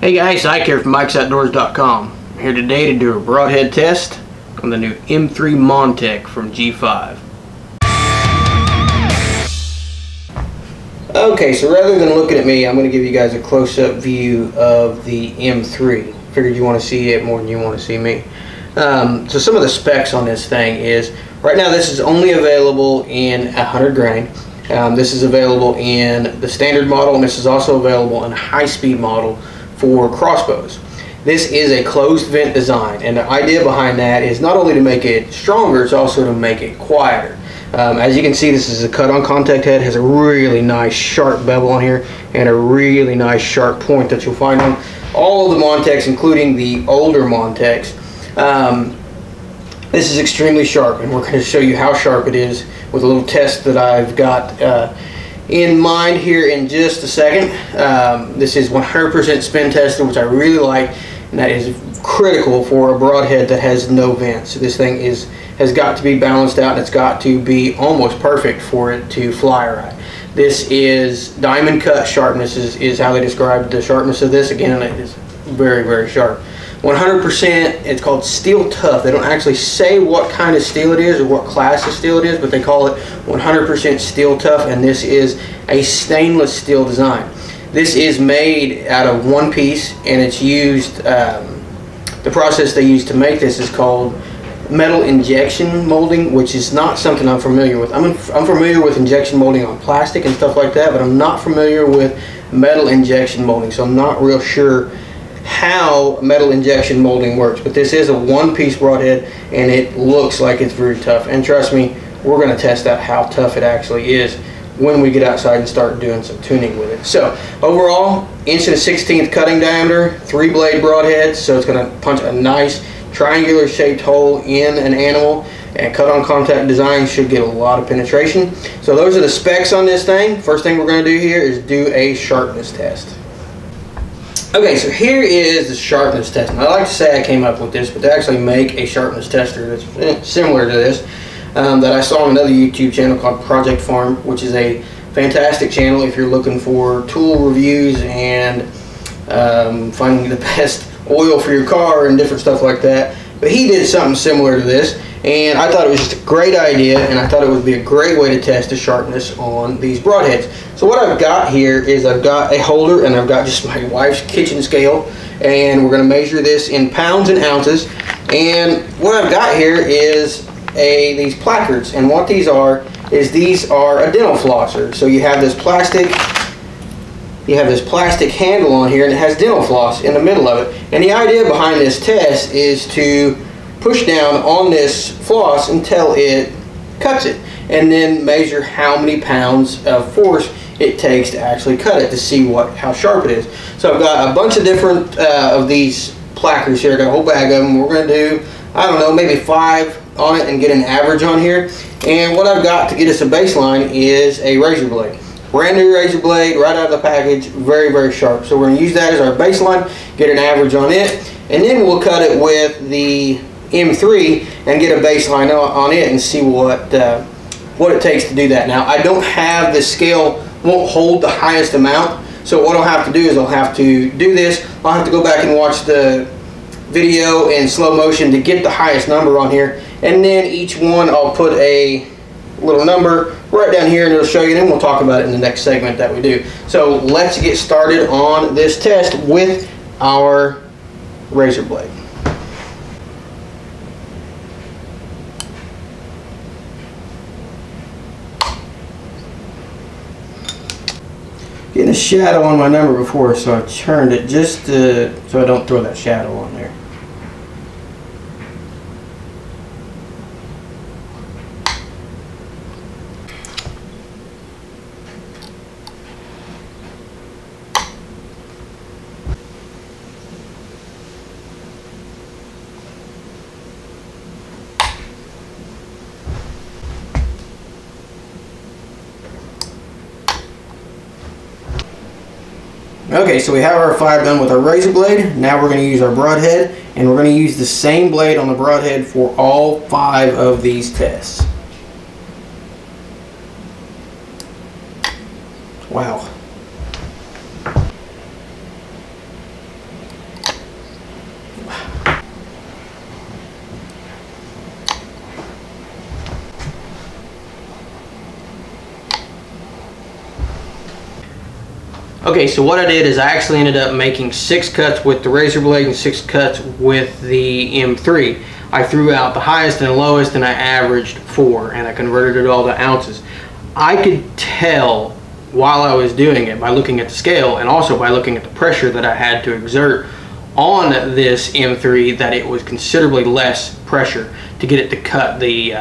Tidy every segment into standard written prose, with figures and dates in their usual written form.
Hey guys, Ike here from Mike'sOutdoors.com. I'm here today to do a broadhead test on the new M3 Montec from G5. Okay, so rather than looking at me, I'm going to give you guys a close-up view of the M3. Figured you want to see it more than you want to see me. So some of the specs on this thing is, right now this is only available in 100 grain. This is available in the standard model, and this is also available in a high-speed model for crossbows. This is a closed vent design, and the idea behind that is not only to make it stronger, it's also to make it quieter. As you can see, this is a cut-on contact head. It has a really nice sharp bevel on here and a really nice sharp point that you'll find on all of the Montecs, including the older Montecs. This is extremely sharp, and we're going to show you how sharp it is with a little test that I've got in mind here in just a second. This is 100% spin tested, which I really like, and that is critical for a broadhead that has no vents. So this thing has got to be balanced out, and it's got to be almost perfect for it to fly right. This is diamond cut sharpness is how they describe the sharpness of this. Again, it is very, very sharp. 100%, it's called steel tough. They don't actually say what kind of steel it is or what class of steel it is, but they call it 100% steel tough, and this is a stainless steel design. This is made out of one piece, and it's used, the process they use to make this is called metal injection molding, which is not something I'm familiar with. I'm familiar with injection molding on plastic and stuff like that, but I'm not familiar with metal injection molding, so I'm not real sure how metal injection molding works. But this is a one-piece broadhead, and it looks like it's very tough, and trust me, we're going to test out how tough it actually is when we get outside and start doing some tuning with it. So overall, 1/16" cutting diameter, 3-blade broadhead, so it's going to punch a nice triangular shaped hole in an animal, and cut-on contact design should get a lot of penetration. So those are the specs on this thing. First thing we're going to do here is do a sharpness test. Okay, so here is the sharpness test. And I like to say I came up with this, but they actually make a sharpness tester that's similar to this that I saw on another YouTube channel called Project Farm, which is a fantastic channel if you're looking for tool reviews and finding the best oil for your car and different stuff like that. But he did something similar to this, and I thought it was just a great idea, and I thought it would be a great way to test the sharpness on these broadheads. So what I've got here is I've got a holder, and I've got just my wife's kitchen scale, and we're going to measure this in pounds and ounces. And what I've got here is these placards, and what these are is these are a dental flosser. So you have this plastic handle on here, and it has dental floss in the middle of it. And the idea behind this test is to push down on this floss until it cuts it, and then measure how many pounds of force it takes to actually cut it to see how sharp it is. So I've got a bunch of different of these placards here. I got a whole bag of them. We're going to do, I don't know, maybe 5 on it and get an average on here. And what I've got to get us a baseline is a razor blade. Brand new razor blade right out of the package, very, very sharp. So we're going to use that as our baseline, get an average on it, and then we'll cut it with the M3 and get a baseline on it and see what it takes to do that. Now, I don't have the scale, won't hold the highest amount, so what I'll have to do is I'll have to do this. I'll have to go back and watch the video in slow motion to get the highest number on here, and then each one I'll put a little number right down here, and it'll show you, and then we'll talk about it in the next segment that we do. So let's get started on this test with our razor blade. Getting a shadow on my number before, so I turned it just so I don't throw that shadow on there. Okay, so we have our 5 done with our razor blade. Now we're going to use our broadhead, and we're going to use the same blade on the broadhead for all 5 of these tests. Wow. Okay, so what I did is I actually ended up making 6 cuts with the razor blade and 6 cuts with the M3. I threw out the highest and the lowest and I averaged 4 and I converted it all to ounces. I could tell while I was doing it by looking at the scale and also by looking at the pressure that I had to exert on this M3 that it was considerably less pressure to get it to cut the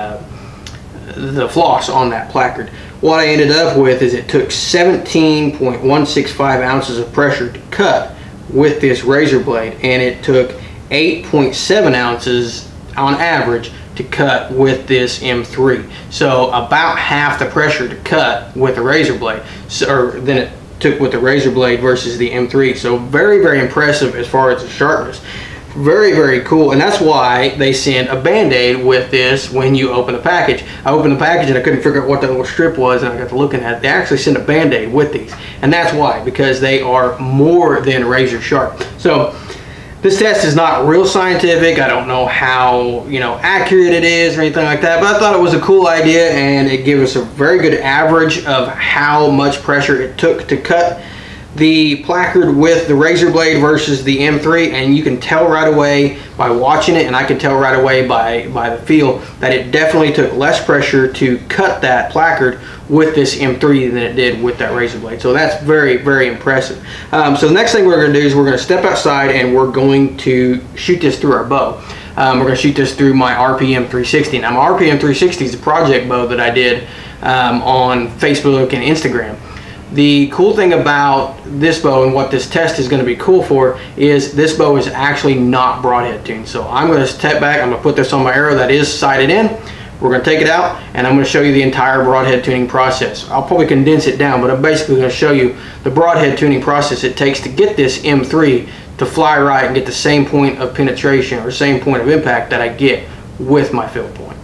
floss on that placard. What I ended up with is it took 17.165 ounces of pressure to cut with this razor blade, and it took 8.7 ounces on average to cut with this M3. So about half the pressure to cut with a razor blade, than it took with the razor blade versus the M3. So very, very impressive as far as the sharpness. Very, very cool, and that's why they send a band-aid with this when you open the package. I opened the package and I couldn't figure out what that little strip was, and I got to looking at it. They actually send a band-aid with these, and that's why, because they are more than razor sharp. So this test is not real scientific. I don't know how, you know, accurate it is or anything like that, but I thought it was a cool idea, and it gave us a very good average of how much pressure it took to cut the placard with the razor blade versus the M3, and you can tell right away by watching it, and I can tell right away by the feel that it definitely took less pressure to cut that placard with this M3 than it did with that razor blade. So that's very, very impressive. So the next thing we're going to do is we're going to step outside and we're going to shoot this through our bow. We're going to shoot this through my RPM 360. Now my RPM 360 is a project bow that I did on Facebook and Instagram. The cool thing about this bow and what this test is going to be cool for is this bow is actually not broadhead tuned. So I'm going to step back, I'm going to put this on my arrow that is sighted in. We're going to take it out and I'm going to show you the entire broadhead tuning process. I'll probably condense it down, but I'm basically going to show you the broadhead tuning process it takes to get this M3 to fly right and get the same point of penetration or same point of impact that I get with my field point.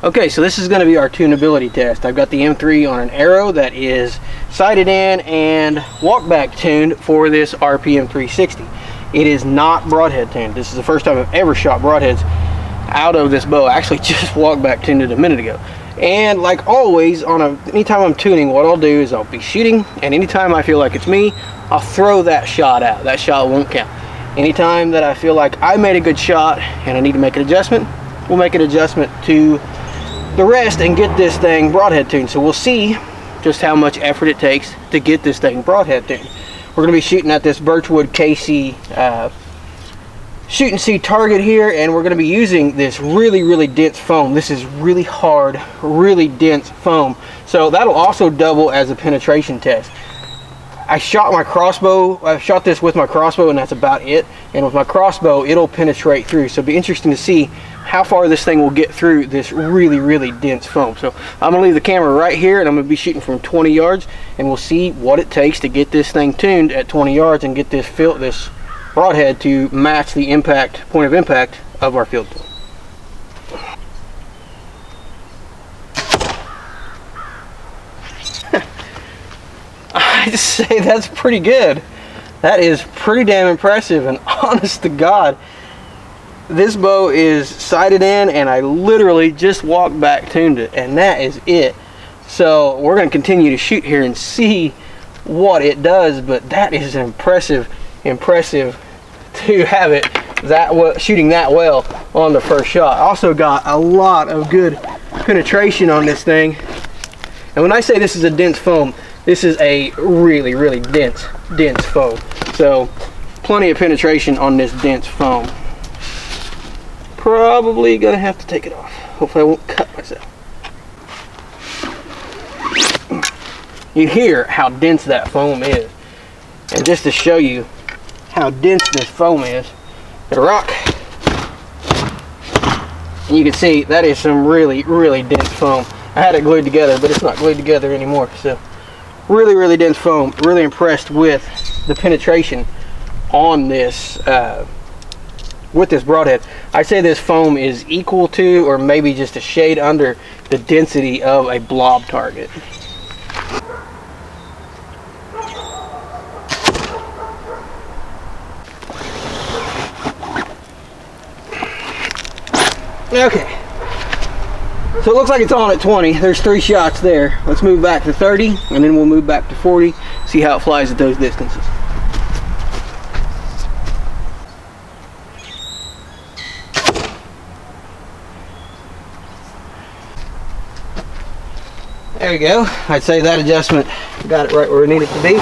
Okay, so this is going to be our tunability test. I've got the M3 on an arrow that is sighted in and walk back tuned for this RPM 360. It is not broadhead tuned. This is the first time I've ever shot broadheads out of this bow. I actually just walked back tuned it a minute ago. And like always, anytime I'm tuning, what I'll do is I'll be shooting, and anytime I feel like it's me, I'll throw that shot out. That shot won't count. Anytime that I feel like I made a good shot and I need to make an adjustment, we'll make an adjustment to the rest and get this thing broadhead tuned. So we'll see just how much effort it takes to get this thing broadhead tuned. We're going to be shooting at this Birchwood KC shoot and see target here, and we're going to be using this really, really dense foam. This is really hard, really dense foam. So that'll also double as a penetration test. I shot my crossbow, I shot this with my crossbow, and that's about it. And with my crossbow, it'll penetrate through. So it'll be interesting to see how far this thing will get through this really, really dense foam. So I'm gonna leave the camera right here, and I'm gonna be shooting from 20 yards, and we'll see what it takes to get this thing tuned at 20 yards and get this broadhead to match the point of impact of our field point. I'd say that's pretty good. That is pretty damn impressive, and honest to God, this bow is sighted in and I literally just walked back tuned it, and that is it. So we're going to continue to shoot here and see what it does, but that is impressive to have it shooting that well on the first shot. Also got a lot of good penetration on this thing, and when I say this is a dense foam, this is a really, really dense foam. So plenty of penetration on this dense foam. Probably gonna have to take it off. Hopefully I won't cut myself. You hear how dense that foam is. And just to show you how dense this foam is, the rock, and you can see that is some really, really dense foam. I had it glued together, but it's not glued together anymore. So really, really dense foam. Really impressed with the penetration on this with this broadhead. I say this foam is equal to, or maybe just a shade under, the density of a blob target. Okay, So it looks like it's on at 20. There's 3 shots there. Let's move back to 30, and then we'll move back to 40, see how it flies at those distances. There we go. I'd say that adjustment got it right where we need it to be.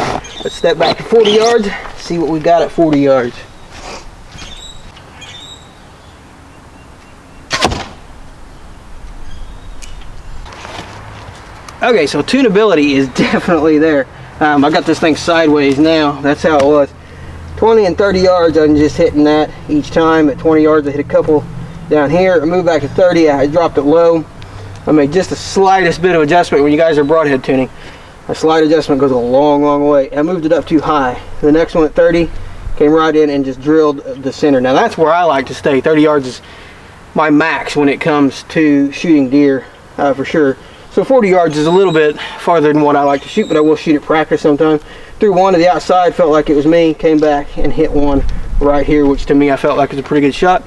Let's step back to 40 yards, see what we got at 40 yards. Okay, so tunability is definitely there. I got this thing sideways now. That's how it was. 20 and 30 yards, I'm just hitting that each time. At 20 yards, I hit a couple down here. I moved back to 30, I dropped it low. I made just the slightest bit of adjustment. When you guys are broadhead tuning, a slight adjustment goes a long, long way. I moved it up too high. The next one at 30, came right in and just drilled the center. Now that's where I like to stay. 30 yards is my max when it comes to shooting deer, for sure. So 40 yards is a little bit farther than what I like to shoot, but I will shoot at practice sometime. Threw one to the outside, felt like it was me, came back and hit one right here, which to me I felt like was a pretty good shot.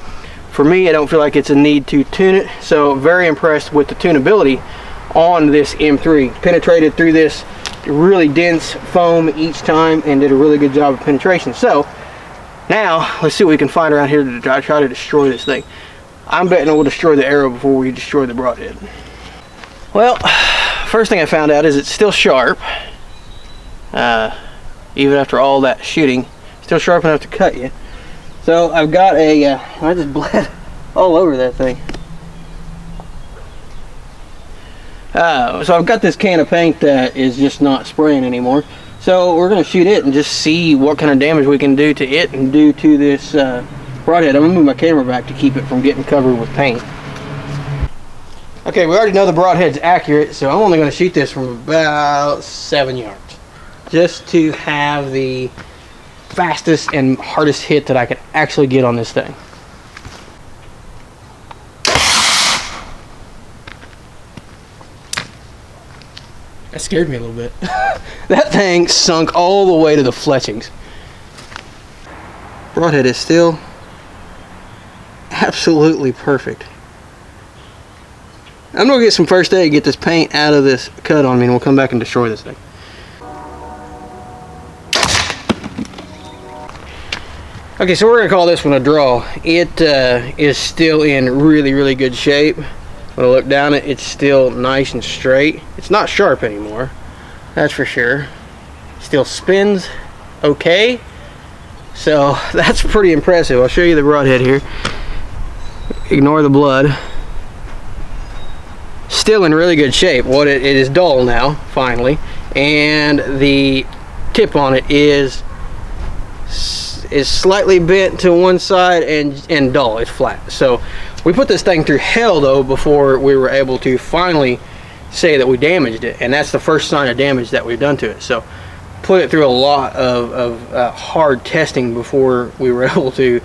For me, I don't feel like it's a need to tune it, so very impressed with the tunability on this M3. Penetrated through this really dense foam each time and did a really good job of penetration. So now let's see what we can find around here to try to destroy this thing. I'm betting we'll destroy the arrow before we destroy the broadhead. Well, first thing I found out is it's still sharp, even after all that shooting. Still sharp enough to cut you. So I've got a, I just bled all over that thing. So I've got this can of paint that is just not spraying anymore. So we're going to shoot it and just see what kind of damage we can do to it and do to this broadhead. I'm going to move my camera back to keep it from getting covered with paint. Okay, we already know the broadhead's accurate, so I'm only going to shoot this from about 7 yards. Just to have the fastest and hardest hit that I can actually get on this thing. That scared me a little bit. That thing sunk all the way to the fletchings. Broadhead is still absolutely perfect. I'm gonna get some first aid, get this paint out of this cut on me, and we'll come back and destroy this thing. Okay, so we're gonna call this one a draw. It is still in really, really good shape. When I look down it, it's still nice and straight. It's not sharp anymore, that's for sure. Still spins okay. So that's pretty impressive. I'll show you the broadhead here. Ignore the blood. Still in really good shape. What it is dull now, finally, and the tip on it is slightly bent to one side and dull. It's flat. So we put this thing through hell though before we were able to finally say that we damaged it, and that's the first sign of damage that we've done to it. So put it through a lot of hard testing before we were able to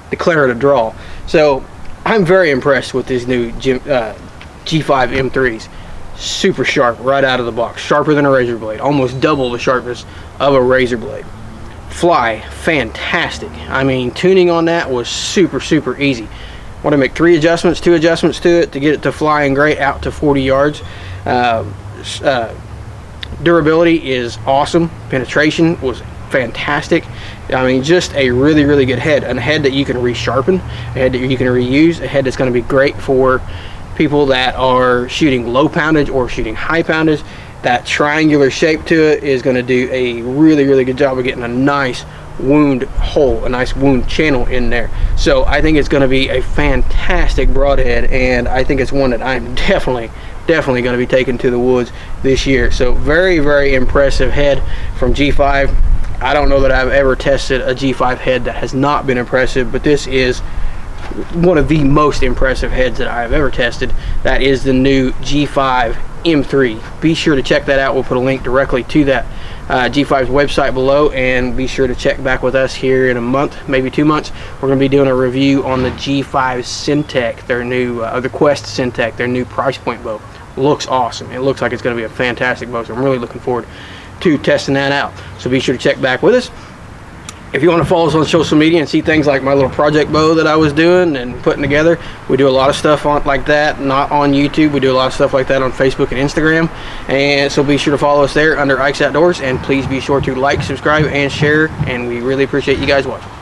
declare it a draw. So I'm very impressed with these new G5 M3s. Super sharp right out of the box, sharper than a razor blade, almost double the sharpness of a razor blade. Fly fantastic. I mean, tuning on that was super easy. Want to make 2 adjustments to it to get it to flying great out to 40 yards. Durability is awesome. Penetration was fantastic. I mean, just a really good head, and a head that you can resharpen, a head that you can reuse, a head that's going to be great for people that are shooting low poundage or shooting high poundage. That triangular shape to it is going to do a really good job of getting a nice wound hole, a nice wound channel in there. So I think it's going to be a fantastic broadhead, and I think it's one that I'm definitely going to be taking to the woods this year. So very impressive head from G5. I don't know that I've ever tested a G5 head that has not been impressive, but this is one of the most impressive heads that I have ever tested. That is the new G5 M3. Be sure to check that out. We'll put a link directly to that G5's website below, and be sure to check back with us here in a month, maybe 2 months. We're going to be doing a review on the G5 Syntec, their new, the Quest Syntec, their new price point bow. Looks awesome. It looks like it's going to be a fantastic bow, so I'm really looking forward to testing that out. So be sure to check back with us. If you want to follow us on social media and see things like my little project bow that I was doing and putting together, we do a lot of stuff on like that, not on YouTube. We do a lot of stuff like that on Facebook and Instagram, and so be sure to follow us there under Ike's Outdoors, and please be sure to like, subscribe, and share, and we really appreciate you guys watching.